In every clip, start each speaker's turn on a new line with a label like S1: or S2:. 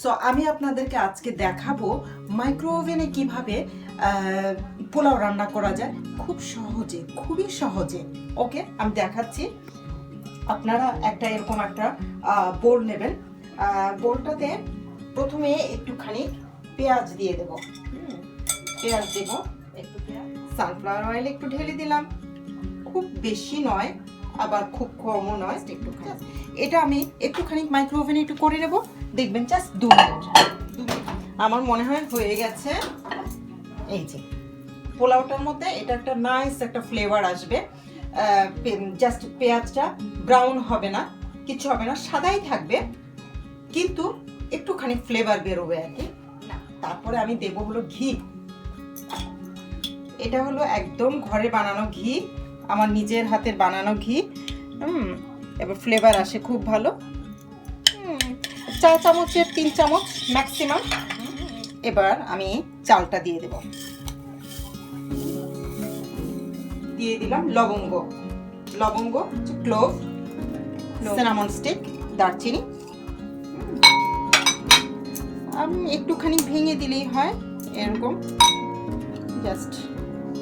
S1: So আমি আপনাদেরকে আজকে দেখাবো মাইক্রো ওভেনে কিভাবে পোলাও রান্না করা যায় খুব সহজে, খুবই সহজে। ওকে, আমি দেখাচ্ছি। আপনারা এরকম একটা বোল নেবেন। বোলটাতে প্রথমে একটুখানি পেঁয়াজ দিয়ে দেব। পেঁয়াজ দেব, একটু পেঁয়াজ, সানফ্লাওয়ার অয়েল একটু ঢেলে দিলাম, খুব বেশি নয় আবার খুব কমও নয়, একটুখানি। এটা আমি একটুখানি মাইক্রো ওভেনে একটু করে নেব, দেখবেন জাস্ট 2 মিনিট। আমার মনে হয় হয়ে গেছে। এই যে পোলাওটার মধ্যে এটা একটা নাইস একটা ফ্লেভার আসবে। জাস্ট পেঁয়াজটা ব্রাউন হবে না, কিছু হবে না, সাদাই থাকবে, কিন্তু একটুখানি ফ্লেভার বেরোবে আর কি। তারপরে আমি দেব হলো ঘি। এটা হলো একদম ঘরে বানানো ঘি, আমার নিজের হাতের বানানো ঘি। এবার ফ্লেভার আসে খুব ভালো। 4 চামচের 3 চামচ ম্যাক্সিমাম। এবার আমি চালটা দিয়ে দেব, দিয়ে দিলাম লবঙ্গ, ক্লোভ, সিনামন স্টিক, দারচিনি। একটুখানি ভেঙে দিলেই হয় এরকম, জাস্ট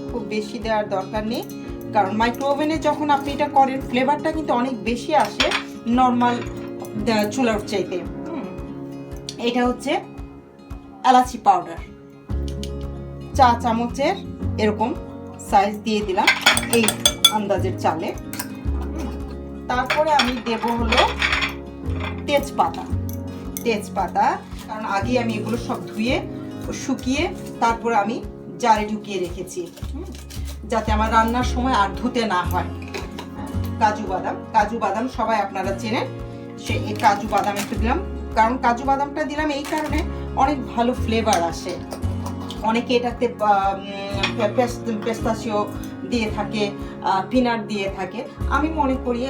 S1: খুব বেশি দেওয়ার দরকার নেই, কারণ মাইক্রো ওভেনে যখন আপনি এটা করেন ফ্লেভারটা কিন্তু অনেক বেশি আসে নর্মাল চুলার চাইতে। এটা হচ্ছে এলাচি পাউডার, 4 চামচের এরকম সাইজ দিয়ে দিলাম এই আন্দাজের চালে। তারপরে আমি দেব হলো তেজপাতা, কারণ আগে আমি এগুলো সব ধুয়ে শুকিয়ে তারপরে আমি জারে ঢুকিয়ে রেখেছি, যাতে আমার রান্নার সময় আর ধুতে না হয়। কাজু বাদাম সবাই আপনারা চেনেন, এই কাজু বাদাম একটু দিলাম, কারণ কাজু বাদামটা দিলাম এই কারণে অনেক ভালো ফ্লেভার আসে। অনেকে এটাতে পেস্তাশিও দিয়ে থাকে, পিনাট দিয়ে থাকে। আমি মনে করি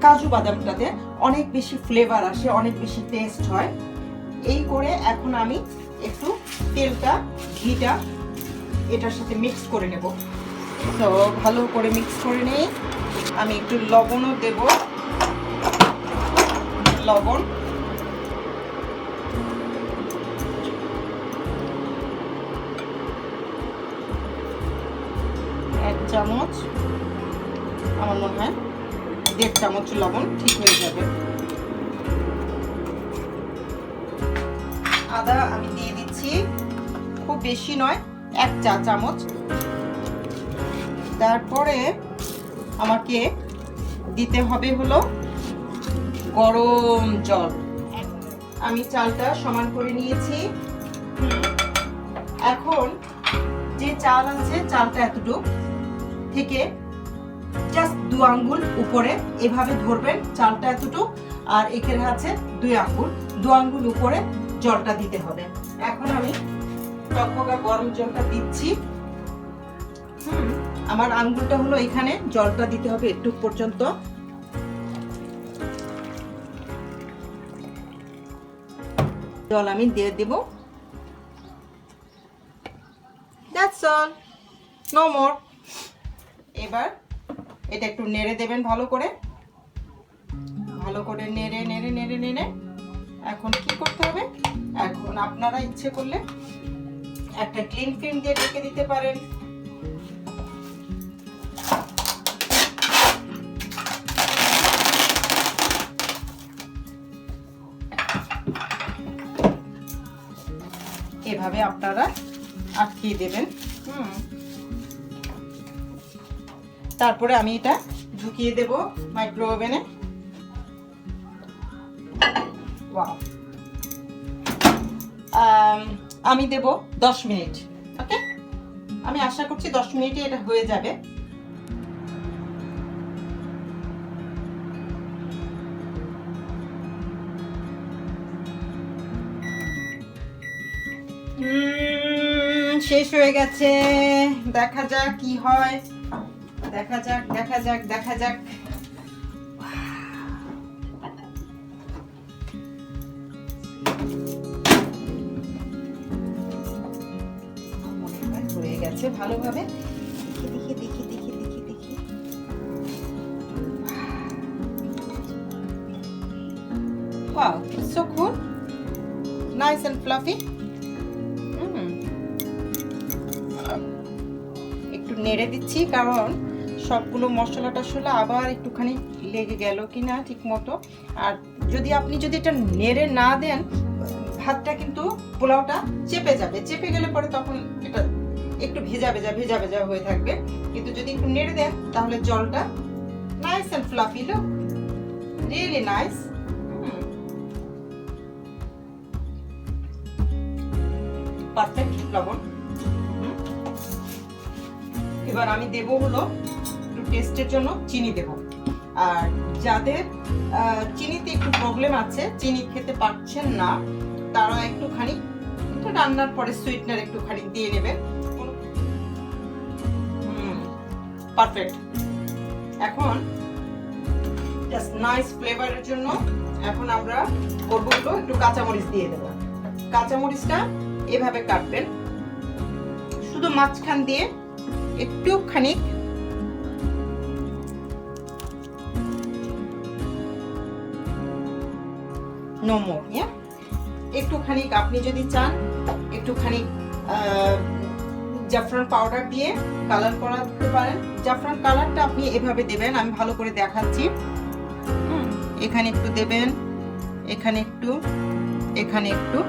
S1: কাজু বাদামটাতে অনেক বেশি ফ্লেভার আসে, অনেক বেশি টেস্ট হয়। এই করে এখন আমি একটু ঘিটা এটার সাথে মিক্স করে নেব। তো ভালো করে মিক্স করে নিয়ে আমি একটু লবণও দেব, লবণ, এক চামচ, আমার মনে হয় 1.5 চামচ লবণ ঠিক হয়ে যাবে। আদা আমি দিয়ে দিচ্ছি, খুব বেশি নয়, 1 চা চামচ। তারপরে আমাকে দিতে হবে হলো গরম জল। আমি চালটা সমান করে নিয়েছি। এখন যে চাল আছে, চালটা এতটুকু থেকে জাস্ট 2 আঙ্গুল উপরে এভাবে ধরবেন, চালটা এতটুকু, আর এখানে আছে 2 আঙ্গুল উপরে জলটা দিতে হবে। এখন আমি টকবকা গরম জলটা দিচ্ছি। আমার আঙ্গুলটা হলো এখানে, জলটা দিতে হবে একটু পর্যন্ত। জল আমি দিয়ে দেব, দ্যাটস অল, নো মোর। এবার এটা একটু নেড়ে দেবেন ভালো করে নেড়ে। এখন কি করতে হবে, এখন আপনারা ইচ্ছে করলে একটা ক্লিন ফিল্ম দিয়ে ঢেকে দিতে পারেন। এভাবে আপনারা আটকিয়ে দেবেন। তারপরে আমি এটা ঢুকিয়ে দেব মাইক্রো ওভেনে। আমি দেব 10 মিনিট। ওকে, আমি আশা করছি 10 মিনিটে এটা হয়ে যাবে। শেষ হয়ে গেছে, দেখা যাক কি হয়, দেখা যাক। হয়ে গেছে ভালোভাবে, দেখি। Wow, it's so cool. Nice and fluffy. একটু নেড়ে দিচ্ছি কারণ সবগুলো মশলা টশলা আবার একটুখানি লেগে গেল কিনা ঠিক মতো। আর আপনি যদি এটা নেড়ে না দেন, ভাতটা কিন্তু পোলাওটা চেপে যাবে, চেপে গেলে পরে তখন এটা একটু ভেজা ভেজা হয়ে থাকবে। কিন্তু যদি একটু নেড়ে দেন তাহলে জলটা nice and fluffy, look really nice. Perfect লবণ। এবার আমি দেবো হলো একটু টেস্টের জন্য চিনি দেব। আর যাদের চিনিতে একটু প্রবলেম আছে, চিনি খেতে পারছেন না, তারা একটুখানি রান্নার পরে সুইটনার একটুখানি দিয়ে নেবেন। পারফেক্ট। এখন জাস্ট নাইস ফ্লেভারের জন্য এখন আমরা করবো হলো একটু কাঁচামরিচ দিয়ে দেবো। কাঁচামরিচটা এভাবে কাটবেন, শুধু মাঝখান দিয়ে একটুখানি একটুখানি আপনি যদি চান একটুখানি জাফরান পাউডার দিয়ে কালার করাতে পারেন। জাফরান কালারটা আপনি এভাবে দেবেন, আমি ভালো করে দেখাচ্ছি। এখানে একটু দেবেন, এখানে একটু, এখানে একটু।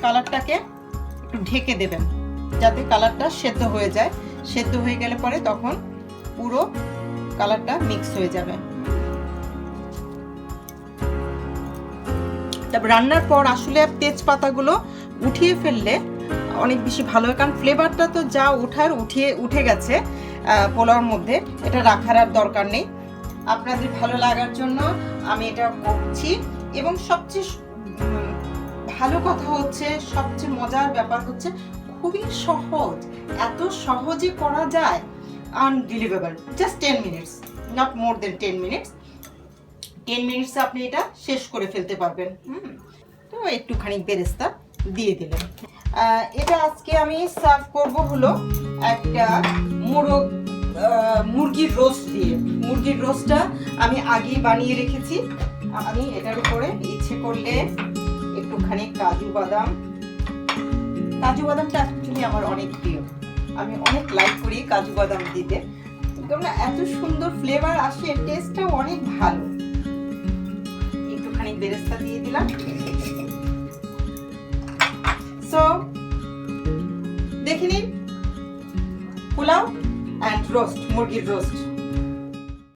S1: কালারটাকে একটু ঢেকে দেবেন যাতে কালারটা সেদ্ধ হয়ে যায়। সেদ্ধ হয়ে গেলে পরে তখন পুরো কালারটা মিক্স হয়ে যাবে। তারপর রান্নার পর আসলে তেজপাতাগুলো উঠিয়ে ফেললে অনেক বেশি ভালো হয়, কারণ ফ্লেভারটা তো যা উঠে গেছে পোলাওর মধ্যে, এটা রাখার আর দরকার নেই। আপনাদের ভালো লাগার জন্য আমি এটা করছি। এবং সবচেয়ে ভালো কথা হচ্ছে, সবচেয়ে মজার ব্যাপার হচ্ছে খুবই সহজ, এত সহজে করা যায়, unbelievable. Just 10 minutes, not more than 10 minutes. 10 মিনিটসে আপনি এটা শেষ করে ফেলতে পারবেন। তো একটুখানি বেরেস্তা দিয়ে দিলেন। এটা আজকে আমি সার্ভ করব হলো একটা মুরগির রোস্ট দিয়ে। মুরগির রোস্টটা আমি আগেই বানিয়ে রেখেছি। আমি এটার উপরে ইচ্ছে করলে একটুখানি কাজু বাদামটা অ্যাকচুয়ালি আমার অনেক প্রিয়, আমি অনেক লাইক করি কাজু বাদাম দিতে, কারণ এত সুন্দর ফ্লেভার আসে, টেস্টটাও অনেক ভালো। একটুখানি বেরেস্তা দিয়ে দিলাম। সো দেখে নিন, পোলাও অ্যান্ড রোস্ট, মুরগির রোস্ট।